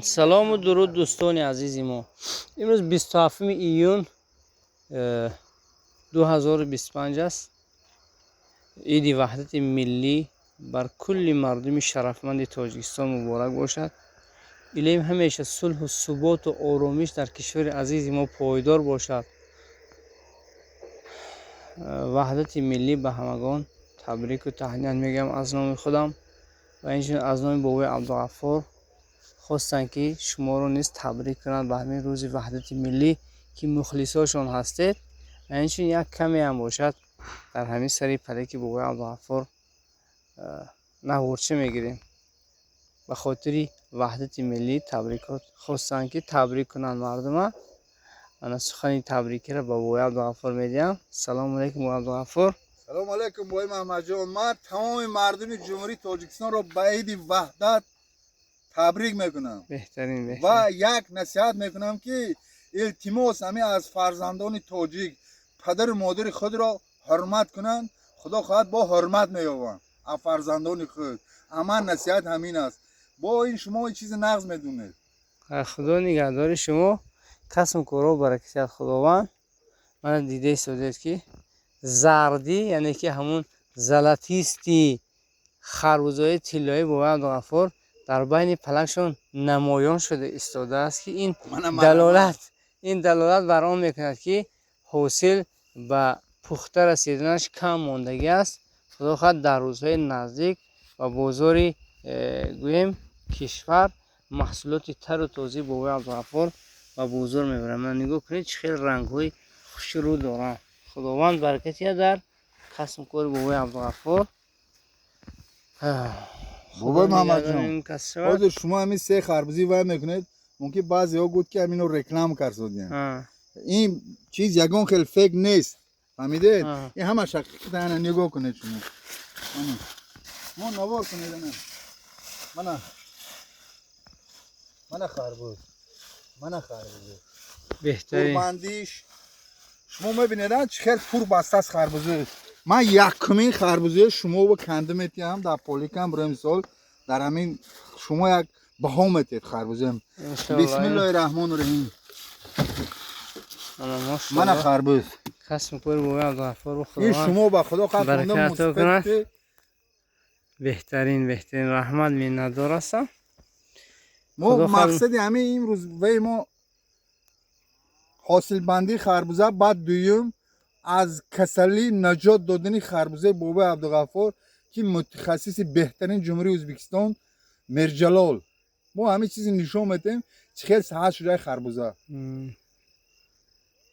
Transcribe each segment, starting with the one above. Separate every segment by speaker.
Speaker 1: سلام و درود دوستان عزیزی ما. امروز 27 ایون 2025 است. عید وحدت ملی بر کل مردم شرفمند تاجیکستان مبارک باشد. الهیم همیشه صلح و ثبات و آرامش در کشور عزیز ما پایدار باشد. وحدت ملی به همگان تبریک و تهنیت میگم از نام خودم و اینجا از نام بابای عبدالغفار خواستن که شما رو نیز تبریک کنند به همین روز وحدت ملی که مخلصاشون هستید. اینچون یک کمی هم باشد در همین سری پله که بابای عبدالغفار نهورچه میگیریم به خاطر وحدت ملی تبریکات خواستن که تبریک کنند مردم. من سخنی تبریکی را به بابای عبدالغفار میدیم. سلام علیکم بابای عبدالغفار.
Speaker 2: سلام علیکم بابای محمد جان. من تمام مردم جمهوری تاجیکستان را به عید وحدت تبریک میکنم.
Speaker 1: بهترین
Speaker 2: و یک نصیحت میکنم که التماس همه از فرزندان تاجیک پدر و مادر خود را حرمت کنند. خدا خواهد با حرمت مییابند از فرزندان خود. اما نصیحت همین است. با این شما این چیز نقض میدونید.
Speaker 1: خدا نگهدار شما. قسم کورو برکت خداوند. من دیده سودید که زردی یعنی که همون زلاتیستی خربزه‌های طلایی بابای عبدالغفار در بین پلکشون نمایان شده ایستاده است که این دلالت بر آن میکند که حاصل به پخته رسیدنش کم ماندگی است. خدا خواهد در روزهای نزدیک و بازار گویم کشور محصولات تر و تازه بابای عبدالغفار و بازار میبرم. من نگاه کنید چه خیلی رنگ‌های خوش رو دارن. خداوند برکتی در قسم کار بابای عبدالغفار.
Speaker 2: بابای محمد جان حاضر شما همین سه خربزی وای میکنید. ممکن بعضی ها گفت که همین رو رکلام کردن. این چیز یگان خیلی فکر نیست. فهمیدید؟ این همه حقیقت انا نگاه کنید شما. ما نوار کنید انا. من خربوز.
Speaker 1: بهترین
Speaker 2: بندیش شما میبینید چه خیلی پر بسته است خربوزه. من یکمین خربوزه شما رو کنده میتیم در پولیکم برای مثال در همین شما یک بها میتید خربوزه. بسم الله الرحمن الرحیم. من خربوز
Speaker 1: قسم کور بابای عبدالغفار
Speaker 2: این شما به خدا
Speaker 1: برکت کنه. بهترین رحمت منتظر هستم.
Speaker 2: ما مقصد همین این روز و ما حاصل بندی خربوزه بعد دویم از کسلی نجات دادن خربوزه بابای عبدالغفار که متخصص بهترین جمهوری ازبکستان مرجلال ما همه چیزی نشون میدیم چه خیلی صحت شده خربوزه.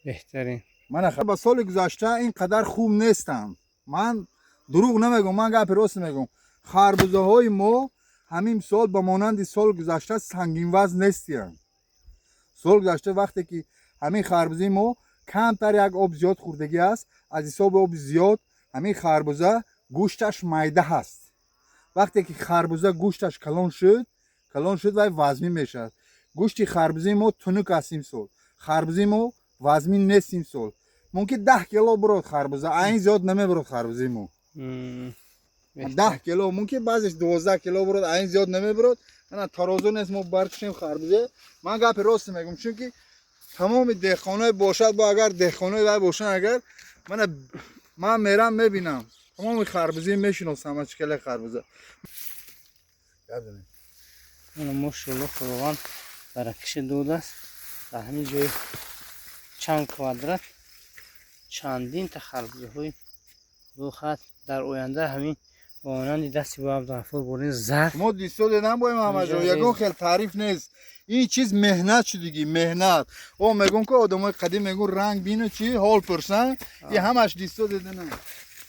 Speaker 1: بهترین
Speaker 2: من با سال گذشته اینقدر خوب نیستم. من دروغ نمیگم، من گپ راست میگم. خربوزه های ما همین سال به مانند سال گذشته سنگین وزن نیستیم. سال گذشته وقتی که همین خربوزه ما کمتر یک آب زیاد خوردگی است، از حساب آب زیاد همین خربوزه گوشتش میده هست. وقتی که خربوزه گوشتش کلان شد و وزمی میشد. گوشت خربوزه ما تنک است این سال. خربوزه ما وزمی نیست این سال. ممکن 10 کیلو برود خربوزه، این زیاد نمیبرد خربوزه ما. 10 کیلو ممکن بعضیش 12 کیلو برود، این زیاد نمیبرد. نه ترازو نیست ما برکشیم خربوزه. من گپ راست میگم چون که تمام دهخانه باشد با اگر دهخانه و باشن اگر من میرم میبینم تمام خربوزه میشناسم چکله خربوزه.
Speaker 1: ماشاءالله خداوند برکش دود است. در همین جای چند کوادرات چندین تا خربوزه های دو خط در آینده همین با مانند دستی با عبدالغفار بورین زرد
Speaker 2: ما دیستا دیدم با محمد جان یگان خیلی تعریف نیست. این چیز مهنت شدگی مهنت. او میگن که آدمای قدیم میگن رنگ بینه چی حال پرسن این همش دیستا دیدن.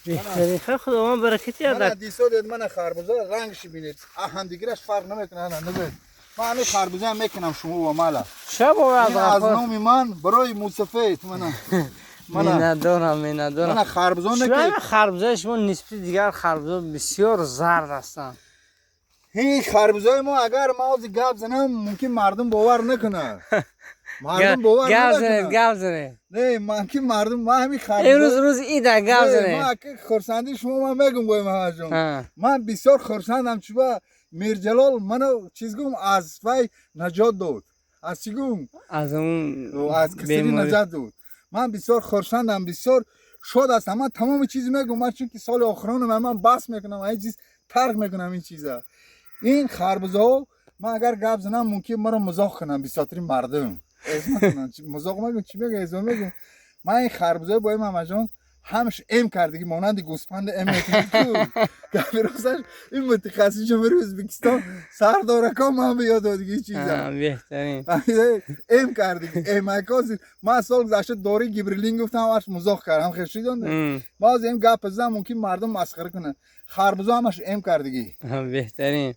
Speaker 1: بهترین خداوند برکتی
Speaker 2: من دیستا دید من خربوزه رنگش بینید هم دیگرش فرق نمیکنه. نه نبید من این خربوزه هم میکنم شما و مالا
Speaker 1: شب و
Speaker 2: از نام من برای موسفید
Speaker 1: من ندارم
Speaker 2: من خربوزه
Speaker 1: نکنم. خربوزه شما نسبت دیگر خربوزه بسیار زرد هستن.
Speaker 2: این خربوزه ما اگر ما از گپ زنم ممکن مردم باور نکنه. مردم باور نکنه.
Speaker 1: گپ زنه
Speaker 2: نه ممکن مردم ما همین خربوزه
Speaker 1: امروز روز عید گپ زنه.
Speaker 2: ما خرسندی شما من میگم باید محمد جان من بسیار خرسندم چوبا میرجلال منو چیز گم از وای نجات داد. از چی گم؟
Speaker 1: از اون
Speaker 2: از کسری
Speaker 1: بیماری.
Speaker 2: نجات داد. من بسیار خرسندم، بسیار شاد هستم. من تمام چیز میگم، من چون که سال آخرانم من بس میکنم، این چیز ترک میکنم این چیزا. این خربزه ها من اگر گپ زنم ممکن مرا مزاح کنم بسیار مردم. مزاح میگم چی میگم ازم میگم. من این خربزه با محمد جان همش ام کردگی مانند گوسفند ام میکنه. گفت این متخصص جمهوری ازبکستان سردارکان من به یاد دادگی چیزا.
Speaker 1: بهترین
Speaker 2: ام کردگی ام کاز ما سال گذشته دوره گیبرلینگ گفتم همش مزاح کردم خشید اون. باز این گپ زدم ممکن مردم مسخره کنن. خربزه همش ام کردگی.
Speaker 1: بهترین.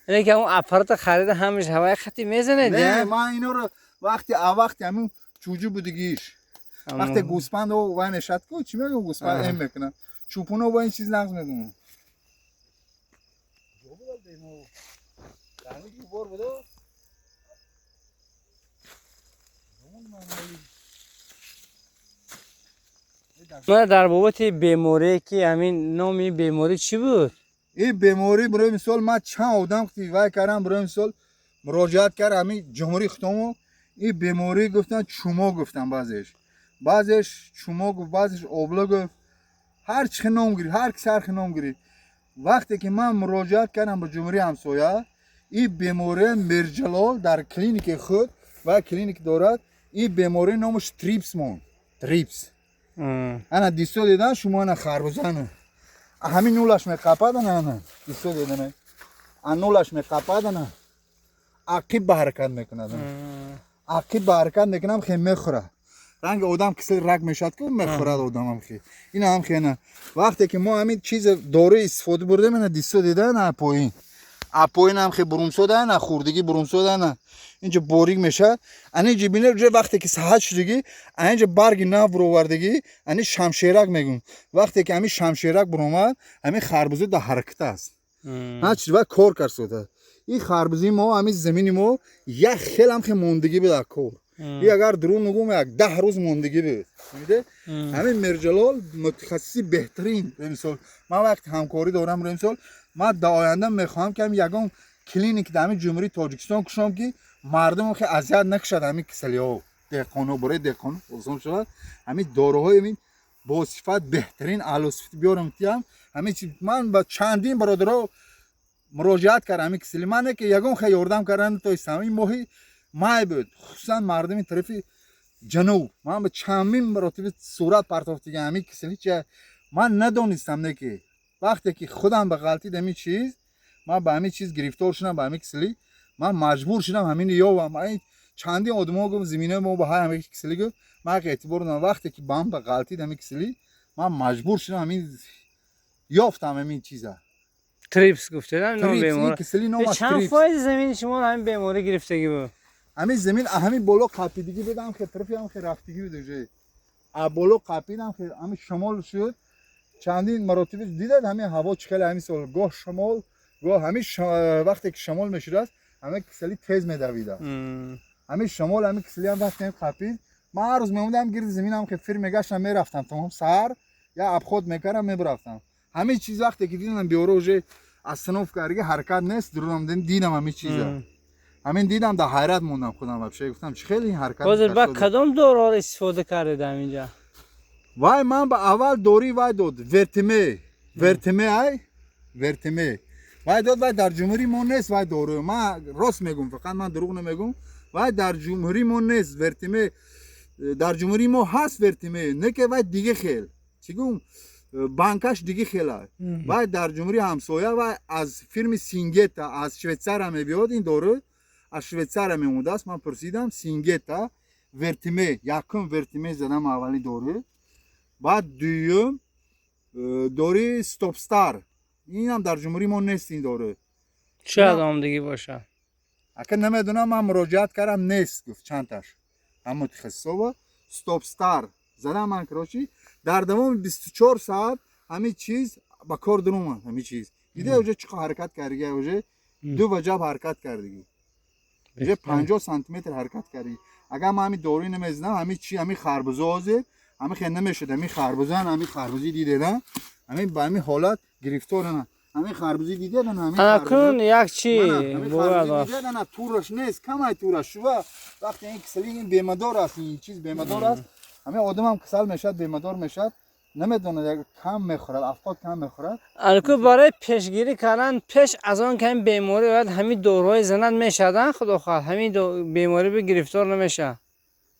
Speaker 1: اینه که اون اپارات خرید همش هوای خطی میزنه دیگه.
Speaker 2: نه من اینا رو وقتی همون چوجو بودگیش وقتی گوسفند و نشات کو چی میگم گوسفند ام میکنه چوپونو با این چیز نقض میکنه.
Speaker 1: من در بابت بیماری که همین نامی بیماری چی بود؟
Speaker 2: این بیماری برای مثال من چند آدم که وای کردم برای مثال مراجعت کرد همین جمهوری ختمو این بیماری گفتن چومو گفتن بعضیش چومو گفت بعضیش اوبلا گفت هر چه نام گیری هر کس هر نام گیری. وقتی که من مراجعت کردم به جمهوری همسایه این بیماری میرجلال در کلینیک خود و کلینیک دارد این بیماری نامش تریپس مون تریپس. انا دیسو دیدن شما انا خربزانه همین نولش میقپادن انا دیسو دیدن ان نولش میقپادن عقیب به حرکت میکنن عقیب به حرکت میکنم خیلی میخوره رنگ آدم کسی رگ میشد که میخوره آدم هم خیلی این هم خیلی نه. وقتی که ما همین چیز داره استفاده برده من دیسو دیدن اپوین هم خیلی برون شده نه خوردگی برون شده نه اینجا باریک میشه اینجا ببینید وقتی که صحت شدگی اینجا برگ نو برووردگی این شمشیرک میگن وقتی که همین شمشیرک برومد همین خربزه در حرکت است نه چیز و کار کرده این خربزه ما همین زمین ما یک خیلی هم خیلی موندگی به کار این اگر درون نگم یک 10 روز موندگی بود میده همین میرجلال متخصصی بهترین مثال من وقت همکاری دارم مثال من در آینده میخوام که یگان کلینیک در جمهوری تاجیکستان کشم که مردم خیلی اذیت نکشد همین کسلی‌ها دهقانا برای دهقانا اوزان شود همین داروهای همین با صفت بهترین اعلی صفت بیارم تیم همین چیز من با چندین برادرها مراجعت کردم همین کسلی منه که یگان خیلی یاردم کردن تا اسلامی ماهی مای بود خصوصا مردم طرف جنوب من به چندین مراتب صورت پرتافت دیگه همین کسلی چه من ندونستم نه که وقتی که خودم به غلطی دمی چیز من به همین چیز گرفتار شدم به همین کسلی من مجبور شدم همین یا من چندین آدم‌ها گفتم زمینه ما به همین کسلی گفت من اعتبار ندارم وقتی که بام به غلطی دمی کسلی من مجبور شدم همین یافتم همین چیزا
Speaker 1: تریپس گفتن نام بیماری
Speaker 2: کسلی نام
Speaker 1: چند فایز زمین شما همین بیماری گرفتگی بود
Speaker 2: همین زمین همین بالا قاپیدگی بدم که طرفی هم که رفتگی بود جای بالا قاپیدم که همین شمال شد چندین مراتب دیدید همین هوا چخیل همین سال گاه شمال گاه همین وقتی که شمال میشد همین کسلی تیز میدویده همین شمال همین کسلی هم وقتی قاپید من هر روز میموندم گرد زمینم که فیر میگشتم میرفتم تمام سر یا اب خود میکردم میبرفتم همین چیز وقتی که دیدم بیوروژه اصناف کارگی حرکت نیست درونم دیدم همین چیزا همین دیدم در حیرت موندم خودم بچه گفتم چه خیلی این حرکت
Speaker 1: باز بعد کدام دورا استفاده کرده اینجا
Speaker 2: وای من با اول دوری وای داد ورتمه وای داد وای در جمهوری ما نیست وای دورو من راست میگم فقط من دروغ نمیگم وای در جمهوری ما نیست ورتمه در جمهوری ما هست ورتمه نه که وای دیگه خیل چیگم بانکش دیگه خیلی وای در جمهوری همسایه و از فیلم سینگتا از شویتزار هم بیاد این دورو از شویتزار هم اومده است من پرسیدم سینگتا ورتمه یکم ورتمه زدم اولی دوره بعد دوم دوره استاپ استار این هم در جمهوری ما نیست این دوره
Speaker 1: شاید آمدگی باشه
Speaker 2: اگه نمیدونم من مراجعت کردم نیست گفت چند تاش هم متخصصا و استاپ استار زدم من کراچی در دوام 24 ساعت همین چیز با کار دروم همین چیز دیده اوجه چقدر حرکت کردی اوجه دو وجب حرکت کردی اوجه 50 سانتی متر حرکت کردی اگر من همین دوری نمیزنم همین چی همین خربزه آزه همین خیلی نمیشد همین خربزه همین خربزی دیده نه همین با همین حالت گرفتار نه همین خربوزی دیگه نه همین
Speaker 1: اکنون یک چی
Speaker 2: همین
Speaker 1: باید
Speaker 2: خربوزی دیگه نه تورش نیست کم تورش شو وقتی این کسلی این بیمدار است این چیز بیمدار است همین آدم هم کسل میشد بیمدار میشد نمیدونه کم میخورد افقات کم میخورد
Speaker 1: الکو برای پیشگیری کردن پیش از آن که این بیماری باید همین دورهای زنند میشدن خدا خواهد همین بیماری به گرفتار نمیشه.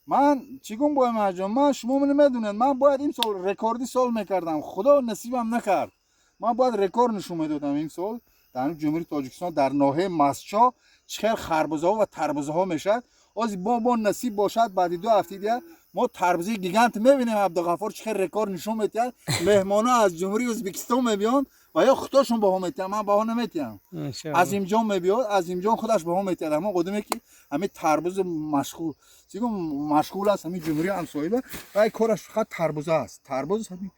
Speaker 2: من چیگون باید مرجان من شما نمیدونید من باید این سال رکوردی سال میکردم خدا نصیبم نکرد من باید رکورد نشون میدادم این سال در جمهوری تاجیکستان در ناحیه مسچا چخیر خربزه ها و تربزه ها میشد از با نصیب باشد بعد 2 هفته دیگه ما تربزه گیگانت میبینیم عبدالغفار چخیر رکورد نشون میداد مهمان ها از جمهوری ازبکستان میبیان و یا خودشون با هم میتیم من با ها نمیتیم از اینجا میبیاد از اینجا خودش با هم میتیم اما قدمه که همین تربوز مشغول مشغول است همین جمهوری همسایه و این کارش فقط تربوزه است تربوز همین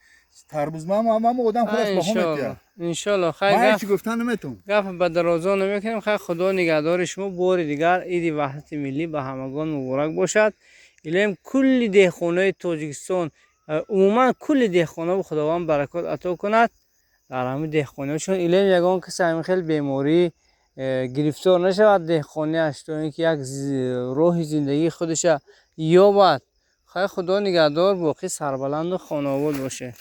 Speaker 2: تربوز ما آدم خودش با هم میتیم
Speaker 1: ان شاء الله
Speaker 2: خیر چی گفتن نمیتون
Speaker 1: گپ به درازا نمیکنیم خیر خدا نگهدار شما بار دیگر عید وحدت ملی به همگان مبارک باشد الیم کل دهخانه تاجیکستان عموما کل دهخانه به خداوند برکات عطا کند در همین دهخانه چون الیم یگان کسی همین خیلی بیماری گرفتار نشود دهخانه اش تا اینکه یک راه زندگی خودش یابد خیر خدا نگهدار باقی سربلند و خانه آباد باشه.